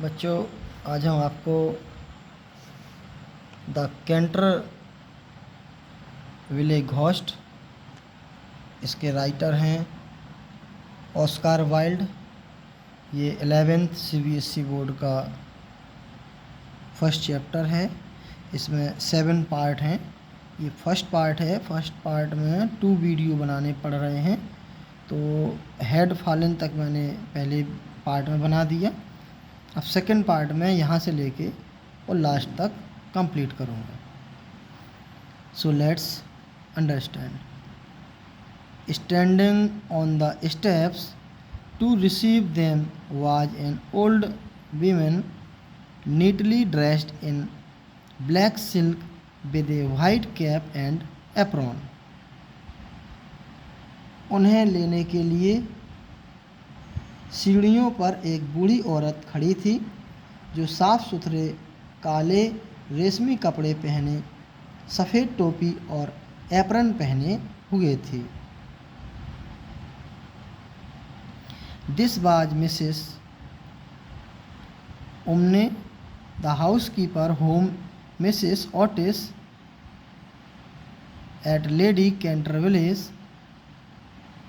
बच्चों, आज हम आपको द कैंटर विले घोस्ट, इसके राइटर हैं ऑस्कार वाइल्ड। ये 11th CBSE बोर्ड का फर्स्ट चैप्टर है। इसमें 7 पार्ट हैं। ये फर्स्ट पार्ट है। फर्स्ट पार्ट में 2 वीडियो बनाने पड़ रहे हैं। तो हेड फॉलन तक मैंने पहले पार्ट में बना दिया। अब सेकंड पार्ट में यहाँ से लेके और लास्ट तक कंप्लीट करूँगा। So let's understand. Standing on the steps to receive them was an old woman neatly dressed in black silk with a white cap and apron. उन्हें लेने के लिए सीढ़ियों पर एक बूढ़ी औरत खड़ी थी जो साफ सुथरे काले रेशमी कपड़े पहने, सफ़ेद टोपी और एप्रन पहने हुए थी। This was Mrs. Umne, the housekeeper whom Mrs. Otis at Lady Canterville's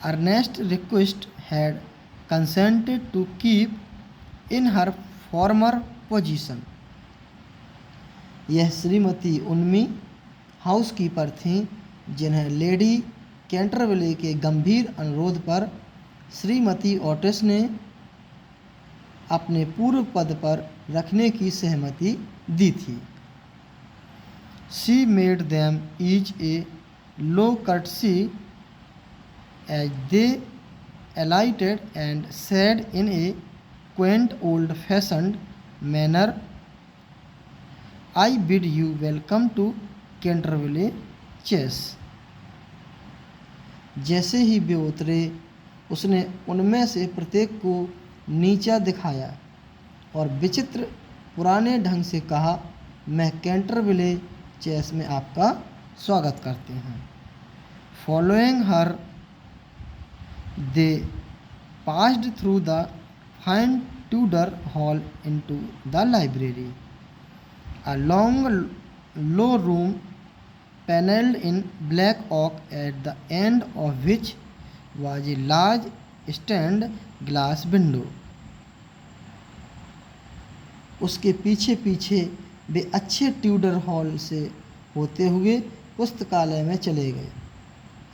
earnest request had consented to keep in her former position. यह श्रीमती उन्मी हाउसकीपर थीं जिन्हें लेडी कैंटरविले के गंभीर अनुरोध पर श्रीमती ओटिस ने अपने पूर्व पद पर रखने की सहमति दी थी। She made them each a low courtesy as they alighted and said in a quaint old-fashioned manner, "I bid you welcome to Canterville Chase." जैसे ही वे उतरे, उसने उनमें से प्रत्येक को नीचा दिखाया और विचित्र पुराने ढंग से कहा, मैं कैंटरविले चेस में आपका स्वागत करते हैं। Following her they passed through the fine Tudor hall into the library, a long low room panelled in black oak at the end of which was a large stained glass window. उसके पीछे पीछे वे अच्छे Tudor hall से होते हुए पुस्तकालय में चले गए।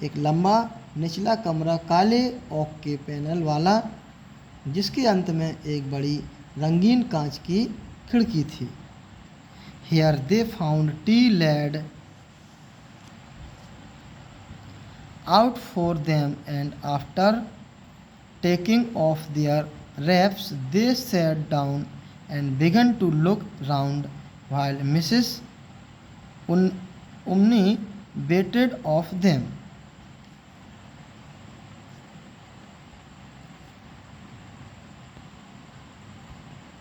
एक लंबा निचला कमरा काले ओक के पैनल वाला, जिसके अंत में एक बड़ी रंगीन कांच की खिड़की थी। Here they found tea laid out for them, and after taking off their wraps they sat down and began to look round while Mrs. Umni waited of them.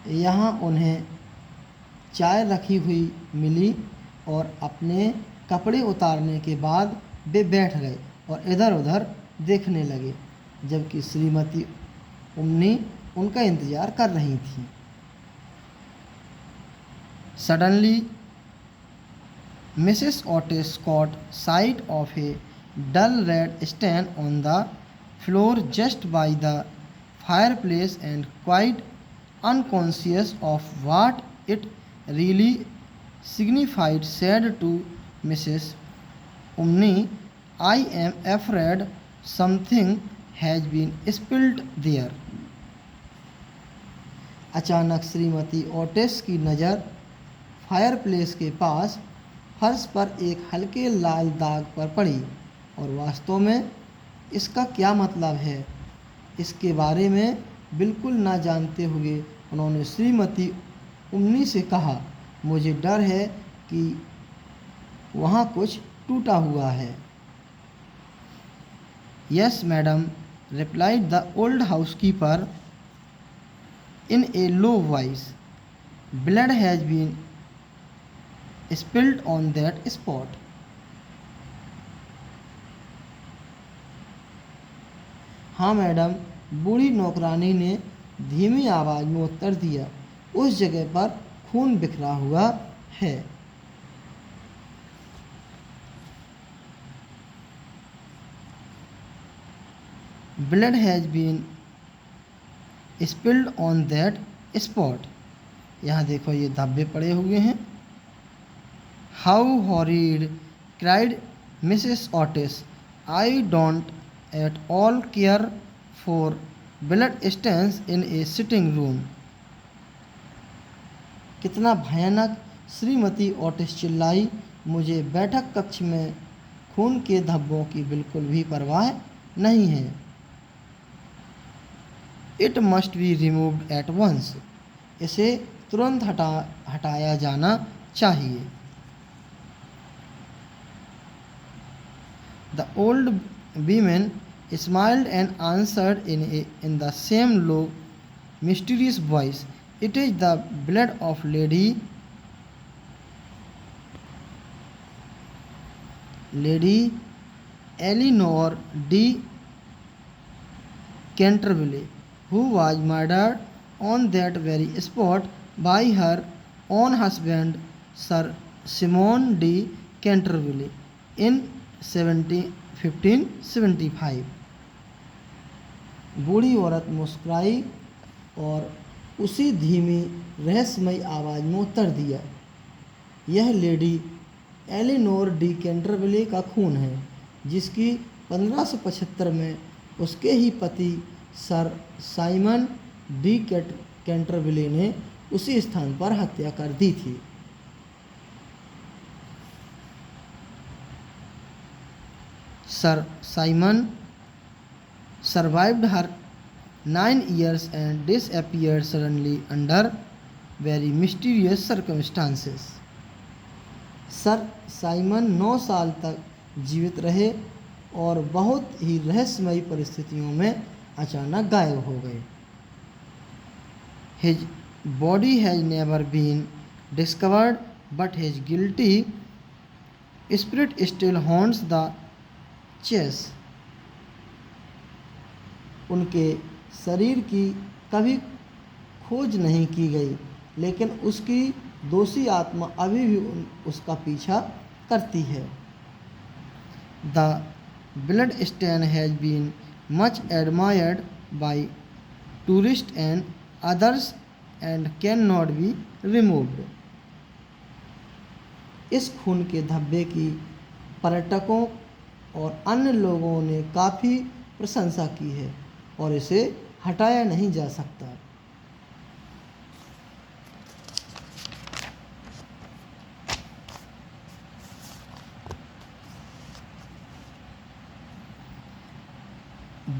यहाँ उन्हें चाय रखी हुई मिली और अपने कपड़े उतारने के बाद वे बैठ गए और इधर उधर देखने लगे, जबकि श्रीमती उम्नी उनका इंतज़ार कर रही थी। Suddenly Mrs Otis caught sight of a dull red stain on the floor just by the fireplace, and quite unconscious of what it really signified, said to Mrs. Umni, I am afraid something has been spilled there. अचानक Shrimati Otis की नज़र fireplace के पास फर्श पर एक हल्के लाल दाग पर पड़ी और वास्तव में इसका क्या मतलब है, इसके बारे में बिल्कुल ना जानते हुए उन्होंने श्रीमती उम्नी से कहा, मुझे डर है कि वहाँ कुछ टूटा हुआ है। Yes, madam, replied the old housekeeper in a low voice. Blood has been spilled on that spot. हाँ मैडम, बूढ़ी नौकरानी ने धीमी आवाज़ में उत्तर दिया, उस जगह पर खून बिखरा हुआ है। Blood has been spilled on that spot. यहाँ देखो ये धब्बे पड़े हुए हैं। How horrid, cried Mrs Otis, I don't at all care for blood stains in a sitting room. कितना भयानक, श्रीमती ऑटिस चिल्लाई, मुझे बैठक कक्ष में खून के धब्बों की बिल्कुल भी परवाह नहीं है। It must be removed at once. इसे तुरंत हटाया जाना चाहिए। The old women smiled and answered in the same low mysterious voice, it is the blood of lady Eleanor de Canterville, who was murdered on that very spot by her own husband, Sir Simon de Canterville, in 1575। बूढ़ी औरत मुस्कुराई और उसी धीमी रहस्यमयी आवाज़ में उत्तर दिया, यह लेडी एलिनोर डी कैंटरविले का खून है, जिसकी 1575 में उसके ही पति सर साइमन डी कैंटरविले ने उसी स्थान पर हत्या कर दी थी। Sir Simon survived her 9 years and disappeared suddenly under very mysterious circumstances। Sir Simon 9 साल तक जीवित रहे और बहुत ही रहस्यमयी परिस्थितियों में अचानक गायब हो गए। His body has never been discovered, but his guilty spirit still haunts the chase। उनके शरीर की कभी खोज नहीं की गई, लेकिन उसकी दोषी आत्मा अभी भी उसका पीछा करती है। The blood stain has been much admired by tourist and others and can not be removed. इस खून के धब्बे की पर्यटकों और अन्य लोगों ने काफ़ी प्रशंसा की है और इसे हटाया नहीं जा सकता।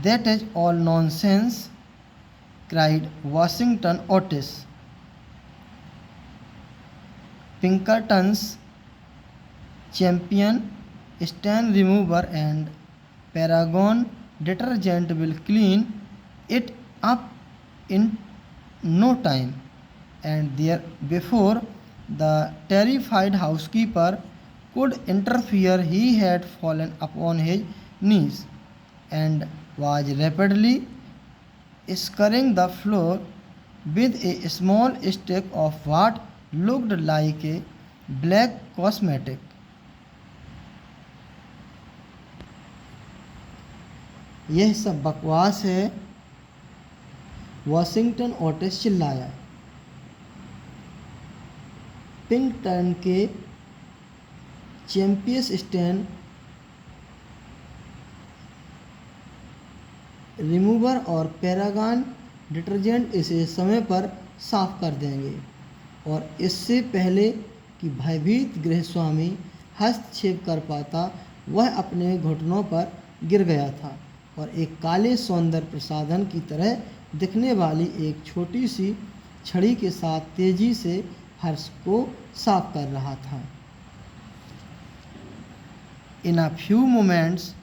That is all nonsense, cried Washington Otis, Pinkerton's champion stain remover and Paragon detergent will clean it up in no time। And there before the terrified housekeeper could interfere, he had fallen upon his knees and was rapidly scouring the floor with a small stick of what looked like a black cosmetic। यह सब बकवास है, Washington Otis चिल्लाया। पिंकटन के champion stand remover और Paragon detergent इसे समय पर साफ कर देंगे। और इससे पहले कि भयभीत गृहस्वामी हस्तक्षेप कर पाता, वह अपने घुटनों पर गिर गया था और एक काले सौंदर्य प्रसाधन की तरह दिखने वाली एक छोटी सी छड़ी के साथ तेजी से फर्श को साफ कर रहा था। In a few moments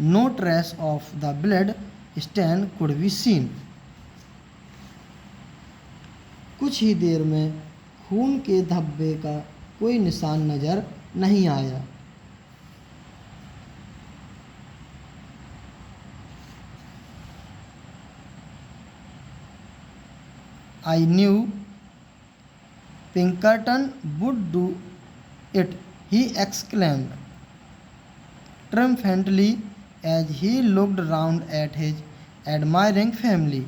no trace of the blood stain could be seen. कुछ ही देर में खून के धब्बे का कोई निशान नजर नहीं आया। I knew Pinkerton would do it, he exclaimed triumphantly as he looked round at his admiring family.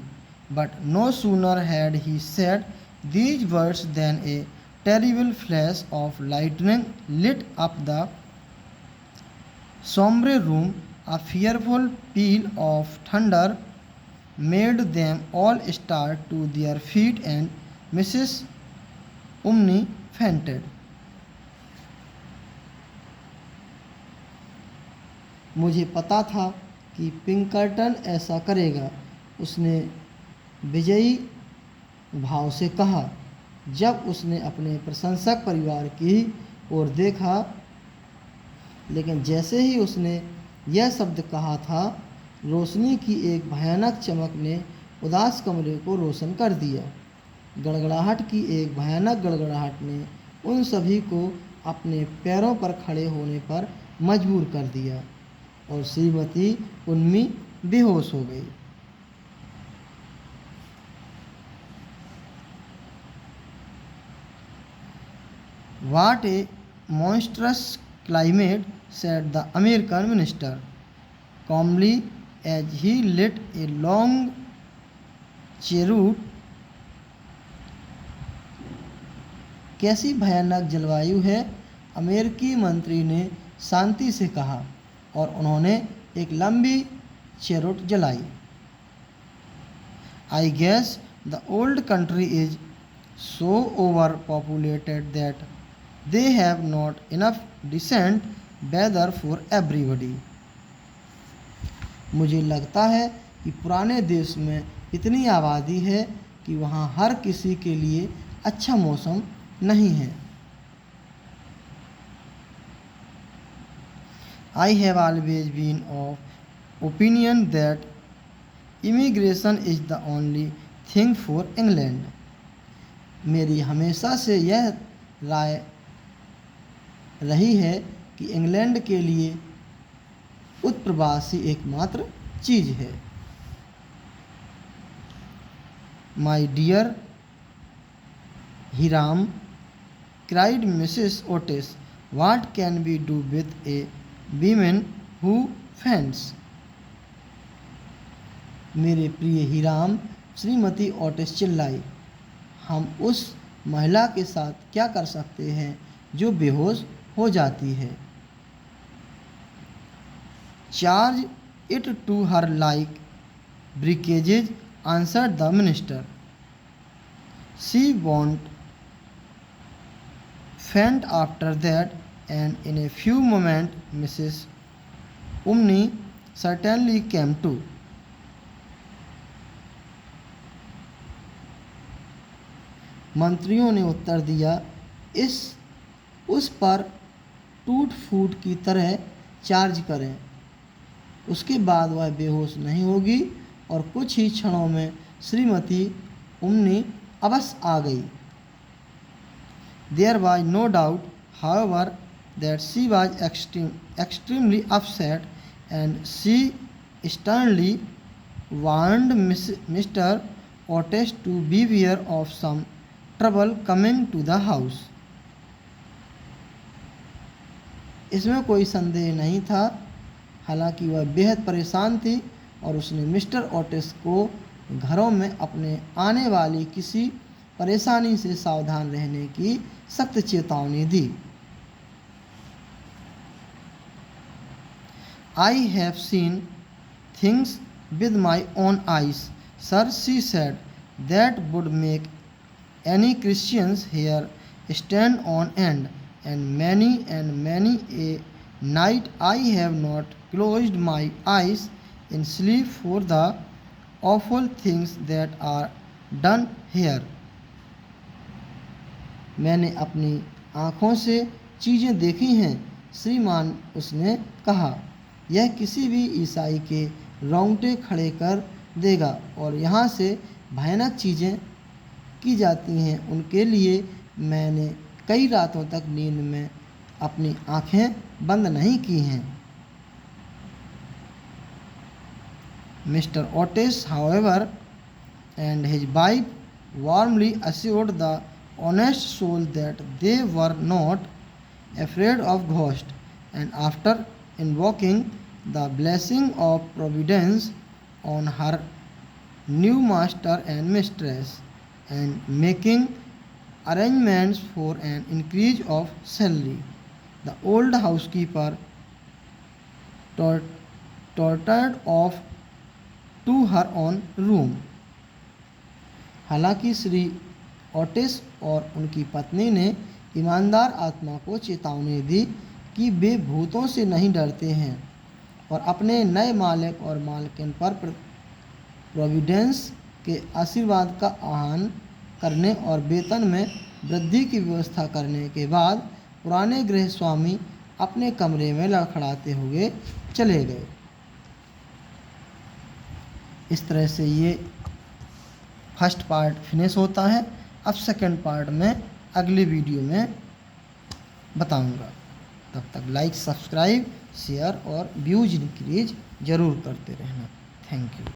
But no sooner had he said these words than a terrible flash of lightning lit up the sombre room. A fearful peal of thunder made them all start to their feet, and Mrs. Umney fainted. मुझे पता था कि पिंकर्टन ऐसा करेगा, उसने विजयी भाव से कहा। जब उसने अपने प्रशंसक परिवार की ओर देखा, लेकिन जैसे ही उसने यह शब्द कहा था, रोशनी की एक भयानक चमक ने उदास कमरे को रोशन कर दिया। गड़गड़ाहट की एक भयानक गड़गड़ाहट ने उन सभी को अपने पैरों पर खड़े होने पर मजबूर कर दिया और श्रीमती उन्मी बेहोश हो गई। What a monstrous climate, said the American minister, calmly as he lit a long cheroot. कैसी भयानक जलवायु है, अमेरिकी मंत्री ने शांति से कहा और उन्होंने एक लंबी चेरोट जलाई। I guess the old country is so overpopulated that they have not enough decent weather for everybody. मुझे लगता है कि पुराने देश में इतनी आबादी है कि वहाँ हर किसी के लिए अच्छा मौसम नहीं है। I have always been of opinion that immigration is the only thing for England. मेरी हमेशा से यह राय रही है कि इंग्लैंड के लिए उत्प्रवासी एकमात्र चीज़ है। My dear Hiram, cried Mrs. Otis, what can we do with a woman who faints? मेरे प्रिय हिराम, श्रीमती ओटिस चिल्लाई, हम उस महिला के साथ क्या कर सकते हैं जो बेहोश हो जाती है। Charge it to her like breakages, answered the minister. She won't faint after that, and in a few moments Mrs. Umney certainly came to. मंत्रियों ने उत्तर दिया, उस पर टूट फूट की तरह चार्ज करें, उसके बाद वह बेहोश नहीं होगी और कुछ ही क्षणों में श्रीमती उम्नी अवश्य आ गई। There was no doubt, however, that she was extremely upset, and she sternly warned Mr. Otis to beware of some trouble coming to the house. इसमें कोई संदेह नहीं था, हालांकि वह बेहद परेशान थी और उसने मिस्टर ओटिस को घरों में अपने आने वाली किसी परेशानी से सावधान रहने की सख्त चेतावनी दी। I have seen things with my own eyes, sir, she said, that would make any Christians here stand on end, and many a night I have not closed my eyes in sleep for the awful things that are done here. मैंने अपनी आँखों से चीज़ें देखी हैं, श्रीमान, उसने कहा, यह किसी भी ईसाई के रोंगटे खड़े कर देगा और यहाँ से भयानक चीज़ें की जाती हैं, उनके लिए मैंने कई रातों तक नींद में अपनी आँखें बंद नहीं की हैं। Mr. Otis, however, and his wife warmly assured the honest soul that they were not afraid of ghosts, and after invoking the blessing of Providence on her new master and mistress, and making arrangements for an increase of salary, the old housekeeper tottered off to her own room. हालांकि Shri Otis और उनकी पत्नी ने ईमानदार आत्मा को चेतावनी दी कि वे भूतों से नहीं डरते हैं और अपने नए मालिक और मालकिन पर प्रोविडेंस के आशीर्वाद का आह्वान करने और वेतन में वृद्धि की व्यवस्था करने के बाद पुराने गृह स्वामी अपने कमरे में लड़खड़ाते हुए चले गए। इस तरह से ये फर्स्ट पार्ट फिनिश होता है। अब सेकंड पार्ट में अगले वीडियो में बताऊंगा। तब तक लाइक, सब्सक्राइब, शेयर और व्यूज इंक्रीज ज़रूर करते रहना। Thank you.